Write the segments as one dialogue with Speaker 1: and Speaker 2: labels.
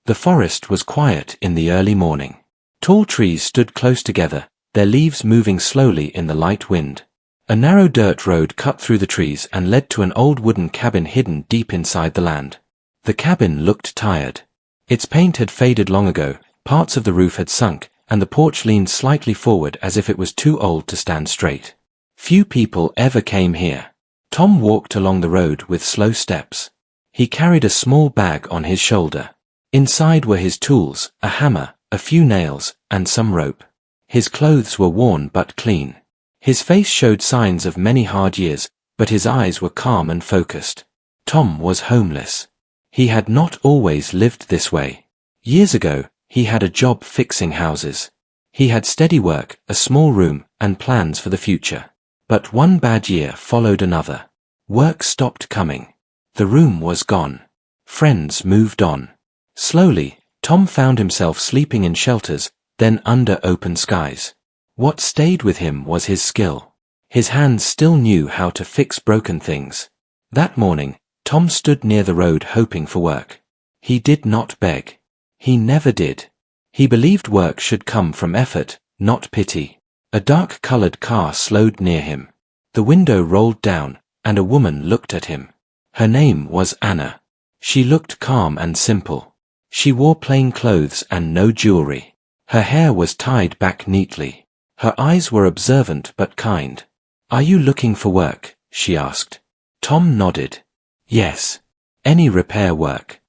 Speaker 1: The forest was quiet in the early morning. Tall trees stood close together, their leaves moving slowly in the light wind. A narrow dirt road cut through the trees and led to an old wooden cabin hidden deep inside the land. The cabin looked tired. Its paint had faded long ago, parts of the roof had sunk, and the porch leaned slightly forward as if it was too old to stand straight. Few people ever came here. Tom walked along the road with slow steps. He carried a small bag on his shoulder. Inside were his tools, a hammer, a few nails, and some rope. His clothes were worn but clean. His face showed signs of many hard years, but his eyes were calm and focused. Tom was homeless. He had not always lived this way. Years ago, he had a job fixing houses. He had steady work, a small room, and plans for the future. But one bad year followed another. Work stopped coming. The room was gone. Friends moved on. Slowly, Tom found himself sleeping in shelters, then under open skies. What stayed with him was his skill. His hands still knew how to fix broken things. That morning, Tom stood near the road hoping for work. He did not beg. He never did. He believed work should come from effort, not pity. A dark-colored car slowed near him. The window rolled down, and a woman looked at him. Her name was Anna. She looked calm and simple. She wore plain clothes and no jewelry. Her hair was tied back neatly. Her eyes were observant but kind. "Are you looking for work?" she asked. Tom nodded. "Yes. Any repair work."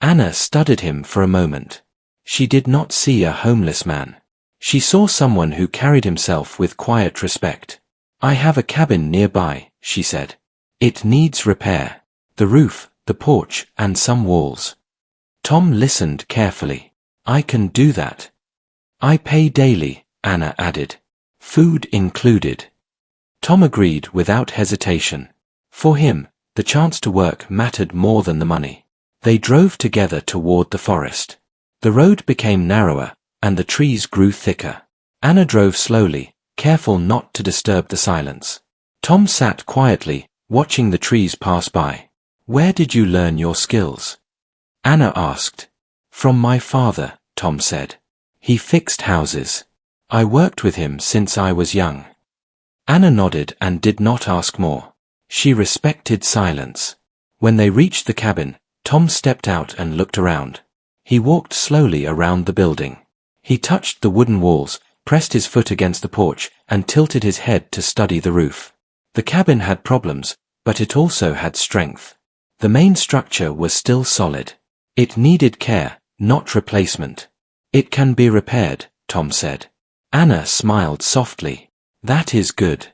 Speaker 1: Anna studied him for a moment. She did not see a homeless man. She saw someone who carried himself with quiet respect. "I have a cabin nearby," she said. "It needs repair. The roof, the porch, and some walls." Tom listened carefully. "I can do that." "I pay daily," Anna added. "Food included." Tom agreed without hesitation. For him, the chance to work mattered more than the money. They drove together toward the forest. The road became narrower, and the trees grew thicker. Anna drove slowly, careful not to disturb the silence. Tom sat quietly, watching the trees pass by. "Where did you learn your skills?" Anna asked. "From my father," Tom said. "He fixed houses. I worked with him since I was young." Anna nodded and did not ask more. She respected silence. When they reached the cabin, Tom stepped out and looked around. He walked slowly around the building. He touched the wooden walls, pressed his foot against the porch, and tilted his head to study the roof. The cabin had problems, but it also had strength. The main structure was still solid. It needed care, not replacement. "It can be repaired," Tom said. Anna smiled softly. "That is good."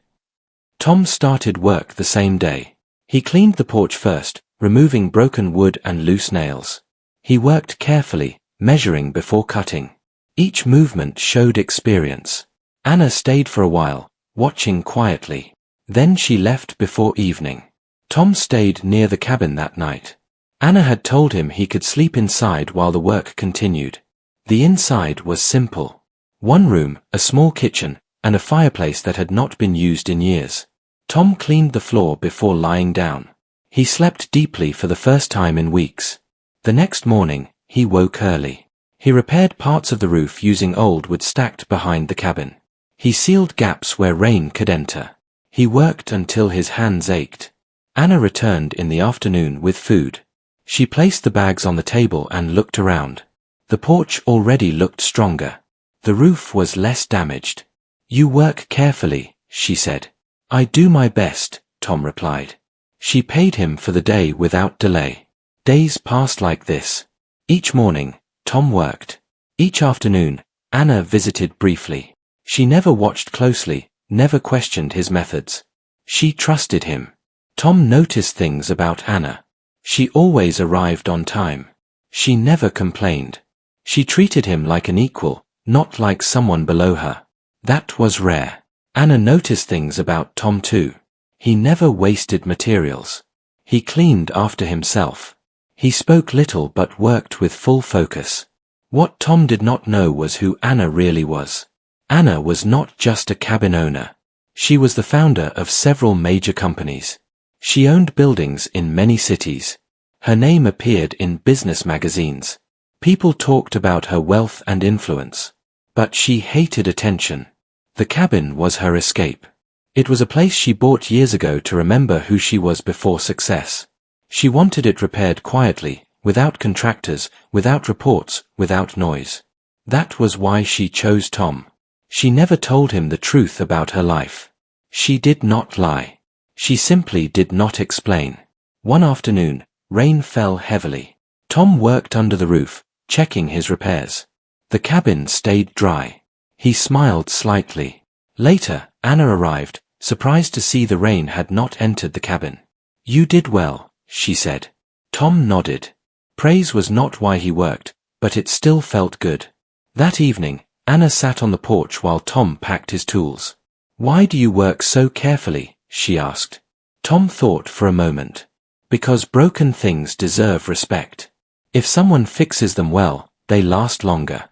Speaker 1: Tom started work the same day. He cleaned the porch first, removing broken wood and loose nails. He worked carefully, measuring before cutting. Each movement showed experience. Anna stayed for a while, watching quietly. Then she left before evening. Tom stayed near the cabin that night. Anna had told him he could sleep inside while the work continued. The inside was simple. One room, a small kitchen, and a fireplace that had not been used in years. Tom cleaned the floor before lying down. He slept deeply for the first time in weeks. The next morning, he woke early. He repaired parts of the roof using old wood stacked behind the cabin. He sealed gaps where rain could enter. He worked until his hands ached. Anna returned in the afternoon with food. She placed the bags on the table and looked around. The porch already looked stronger. The roof was less damaged. "You work carefully," she said. "I do my best," Tom replied. She paid him for the day without delay. Days passed like this. Each morning, Tom worked. Each afternoon, Anna visited briefly. She never watched closely, never questioned his methods. She trusted him. Tom noticed things about Anna. She always arrived on time. She never complained. She treated him like an equal, not like someone below her. That was rare. Anna noticed things about Tom too. He never wasted materials. He cleaned after himself. He spoke little but worked with full focus. What Tom did not know was who Anna really was. Anna was not just a cabin owner. She was the founder of several major companies. She owned buildings in many cities. Her name appeared in business magazines. People talked about her wealth and influence. But she hated attention. The cabin was her escape. It was a place she bought years ago to remember who she was before success. She wanted it repaired quietly, without contractors, without reports, without noise. That was why she chose Tom. She never told him the truth about her life. She did not lie. She simply did not explain. One afternoon, rain fell heavily. Tom worked under the roof, checking his repairs. The cabin stayed dry. He smiled slightly. Later, Anna arrived, surprised to see the rain had not entered the cabin. "You did well," she said. Tom nodded. Praise was not why he worked, but it still felt good. That evening, Anna sat on the porch while Tom packed his tools. "Why do you work so carefully?" she asked. Tom thought for a moment. "Because broken things deserve respect. If someone fixes them well, they last longer."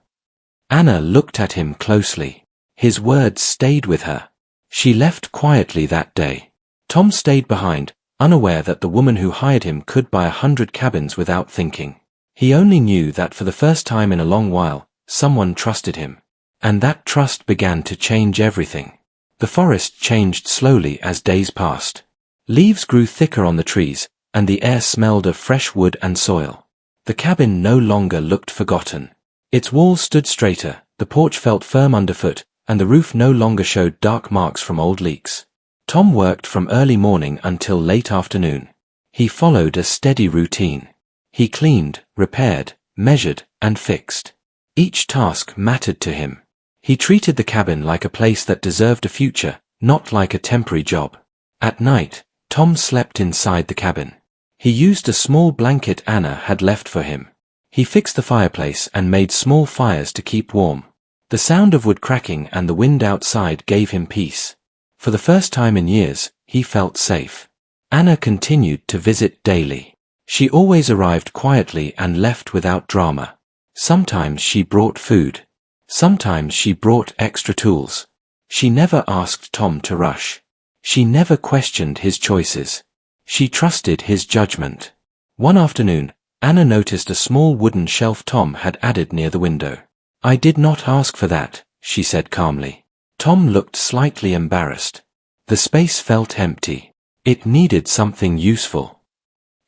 Speaker 1: Anna looked at him closely. His words stayed with her. She left quietly that day. Tom stayed behind, unaware that the woman who hired him could buy 100 cabins without thinking. He only knew that for the first time in a long while, someone trusted him. And that trust began to change everything. The forest changed slowly as days passed. Leaves grew thicker on the trees, and the air smelled of fresh wood and soil. The cabin no longer looked forgotten. Its walls stood straighter, the porch felt firm underfoot, and the roof no longer showed dark marks from old leaks. Tom worked from early morning until late afternoon. He followed a steady routine. He cleaned, repaired, measured, and fixed. Each task mattered to him. He treated the cabin like a place that deserved a future, not like a temporary job. At night, Tom slept inside the cabin. He used a small blanket Anna had left for him. He fixed the fireplace and made small fires to keep warm. The sound of wood cracking and the wind outside gave him peace. For the first time in years, he felt safe. Anna continued to visit daily. She always arrived quietly and left without drama. Sometimes she brought food. Sometimes she brought extra tools. She never asked Tom to rush. She never questioned his choices. She trusted his judgment. One afternoon, Anna noticed a small wooden shelf Tom had added near the window. "I did not ask for that," she said calmly. Tom looked slightly embarrassed. The space felt empty. It needed something useful.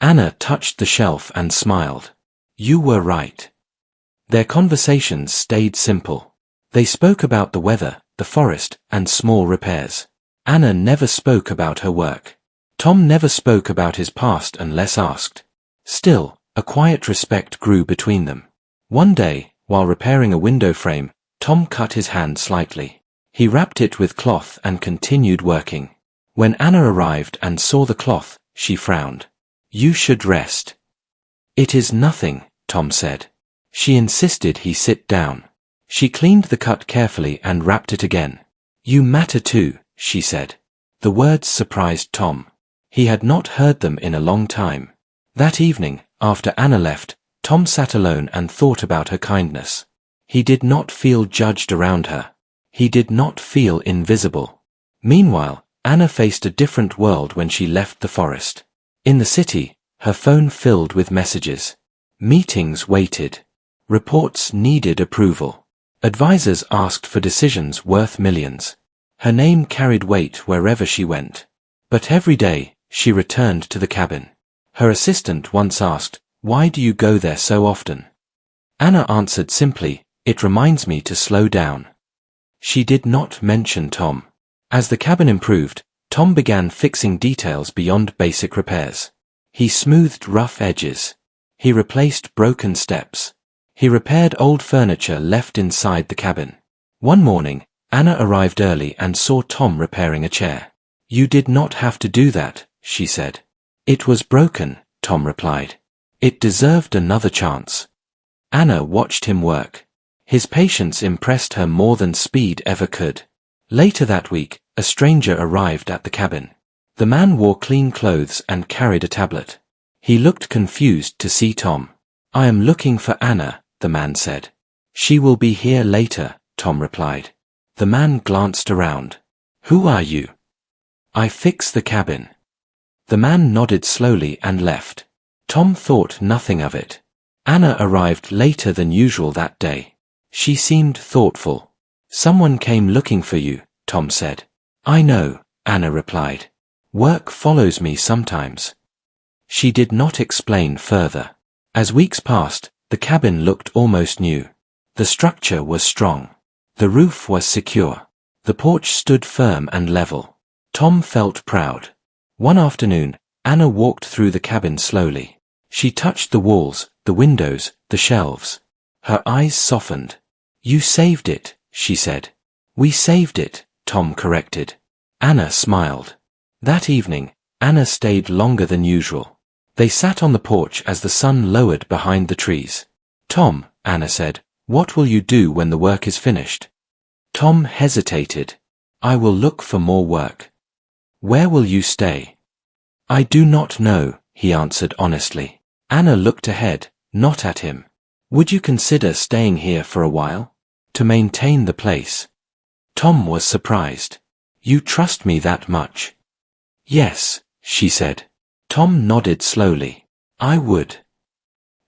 Speaker 1: Anna touched the shelf and smiled. "You were right." Their conversations stayed simple. They spoke about the weather, the forest, and small repairs. Anna never spoke about her work. Tom never spoke about his past unless asked. Still, a quiet respect grew between them. One day, while repairing a window frame, Tom cut his hand slightly. He wrapped it with cloth and continued working. When Anna arrived and saw the cloth, she frowned. "You should rest." "It is nothing," Tom said. She insisted he sit down. She cleaned the cut carefully and wrapped it again. "You matter too," she said. The words surprised Tom. He had not heard them in a long time. That evening, after Anna left, Tom sat alone and thought about her kindness. He did not feel judged around her. He did not feel invisible. Meanwhile, Anna faced a different world when she left the forest. In the city, her phone filled with messages. Meetings waited. Reports needed approval. Advisors asked for decisions worth millions. Her name carried weight wherever she went. But every day, she returned to the cabin. Her assistant once asked, "Why do you go there so often?" Anna answered simply, "It reminds me to slow down." She did not mention Tom. As the cabin improved, Tom began fixing details beyond basic repairs. He smoothed rough edges. He replaced broken steps. He repaired old furniture left inside the cabin. One morning, Anna arrived early and saw Tom repairing a chair. "You did not have to do that," she said. "It was broken," Tom replied. "It deserved another chance." Anna watched him work. His patience impressed her more than speed ever could. Later that week, a stranger arrived at the cabin. The man wore clean clothes and carried a tablet. He looked confused to see Tom. "I am looking for Anna," the man said. "She will be here later," Tom replied. The man glanced around. "Who are you?" "I fix the cabin." The man nodded slowly and left. Tom thought nothing of it. Anna arrived later than usual that day. She seemed thoughtful. "Someone came looking for you," Tom said. "I know," Anna replied. "Work follows me sometimes." She did not explain further. As weeks passed, the cabin looked almost new. The structure was strong. The roof was secure. The porch stood firm and level. Tom felt proud. One afternoon, Anna walked through the cabin slowly. She touched the walls, the windows, the shelves. Her eyes softened. "You saved it," she said. "We saved it," Tom corrected. Anna smiled. That evening, Anna stayed longer than usual. They sat on the porch as the sun lowered behind the trees. "Tom," Anna said, "what will you do when the work is finished?" Tom hesitated. "I will look for more work." "Where will you stay?" "I do not know," he answered honestly. Anna looked ahead, not at him. "Would you consider staying here for a while? To maintain the place?" Tom was surprised. "You trust me that much?" "Yes," she said. Tom nodded slowly. "I would."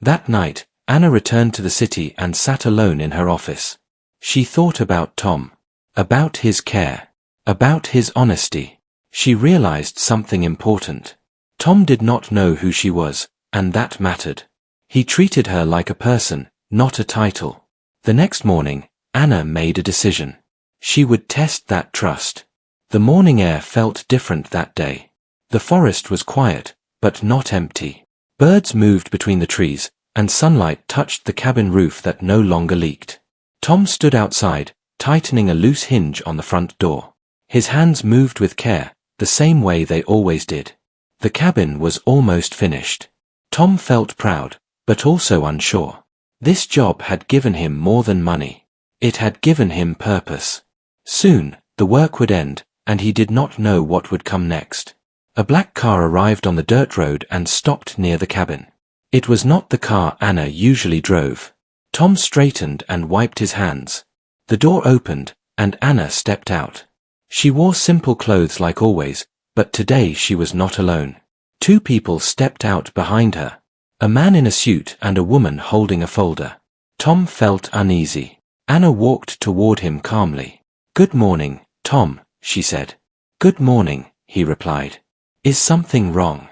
Speaker 1: That night, Anna returned to the city and sat alone in her office. She thought about Tom, about his care, about his honesty. She realized something important. Tom did not know who she was, and that mattered. He treated her like a person, not a title. The next morning, Anna made a decision. She would test that trust. The morning air felt different that day. The forest was quiet, but not empty. Birds moved between the trees, and sunlight touched the cabin roof that no longer leaked. Tom stood outside, tightening a loose hinge on the front door. His hands moved with care, the same way they always did. The cabin was almost finished. Tom felt proud, but also unsure. This job had given him more than money. It had given him purpose. Soon, the work would end, and he did not know what would come next. A black car arrived on the dirt road and stopped near the cabin. It was not the car Anna usually drove. Tom straightened and wiped his hands. The door opened, and Anna stepped out. She wore simple clothes like always, but today she was not alone. Two people stepped out behind her. A man in a suit and a woman holding a folder. Tom felt uneasy. Anna walked toward him calmly. "Good morning, Tom," she said. "Good morning," he replied. "Is something wrong?"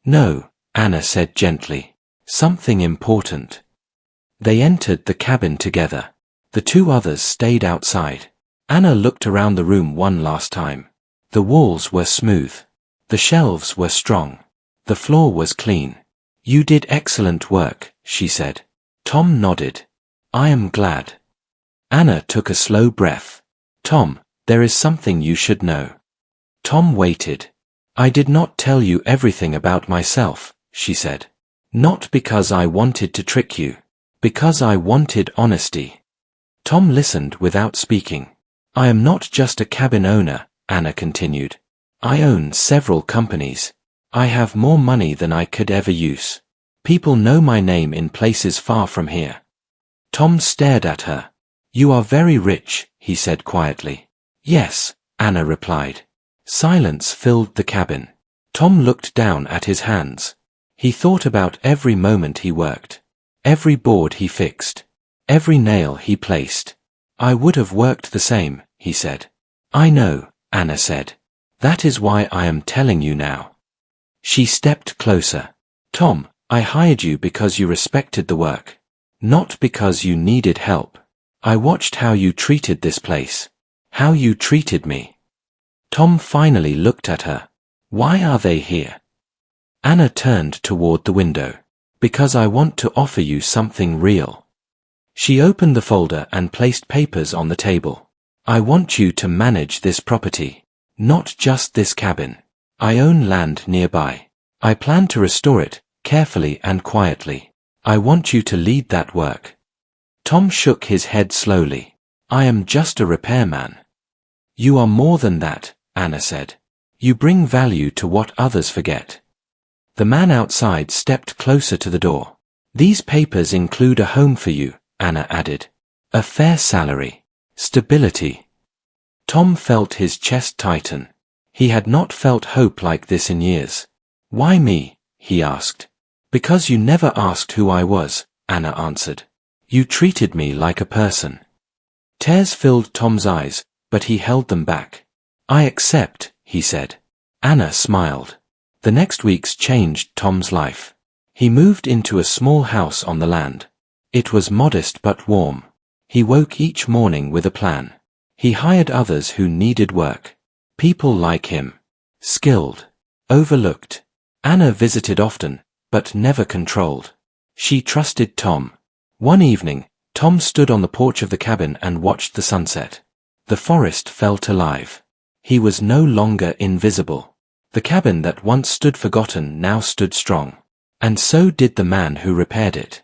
Speaker 1: "No," Anna said gently. "Something important." They entered the cabin together. The two others stayed outside. Anna looked around the room one last time. The walls were smooth. The shelves were strong. The floor was clean. "You did excellent work," she said. Tom nodded. "I am glad." Anna took a slow breath. "Tom, there is something you should know." Tom waited. "I did not tell you everything about myself," she said. "Not because I wanted to trick you. Because I wanted honesty." Tom listened without speaking. "I am not just a cabin owner," Anna continued. "I own several companies. I have more money than I could ever use. People know my name in places far from here." Tom stared at her. "You are very rich," he said quietly. "Yes," Anna replied. Silence filled the cabin. Tom looked down at his hands. He thought about every moment he worked. Every board he fixed. Every nail he placed. "I would have worked the same," he said. "I know," Anna said. "That is why I am telling you now." She stepped closer. "Tom, I hired you because you respected the work. Not because you needed help. I watched how you treated this place. How you treated me." Tom finally looked at her. "Why are they here?" Anna turned toward the window. "Because I want to offer you something real." She opened the folder and placed papers on the table. "I want you to manage this property. Not just this cabin. I own land nearby. I plan to restore it, carefully and quietly. I want you to lead that work." Tom shook his head slowly. "I am just a repairman." "You are more than that," Anna said. "You bring value to what others forget." The man outside stepped closer to the door. "These papers include a home for you," Anna added. "A fair salary. Stability." Tom felt his chest tighten. He had not felt hope like this in years. "Why me?" he asked. Because you never asked who I was, Anna answered. You treated me like a person. Tears filled Tom's eyes, but he held them back. I accept, he said. Anna smiled. The next weeks changed Tom's life. He moved into a small house on the land. It was modest but warm. He woke each morning with a plan. He hired others who needed work. People like him. Skilled. Overlooked. Anna visited often, but never controlled. She trusted Tom. One evening, Tom stood on the porch of the cabin and watched the sunset. The forest felt alive. He was no longer invisible. The cabin that once stood forgotten now stood strong. And so did the man who repaired it.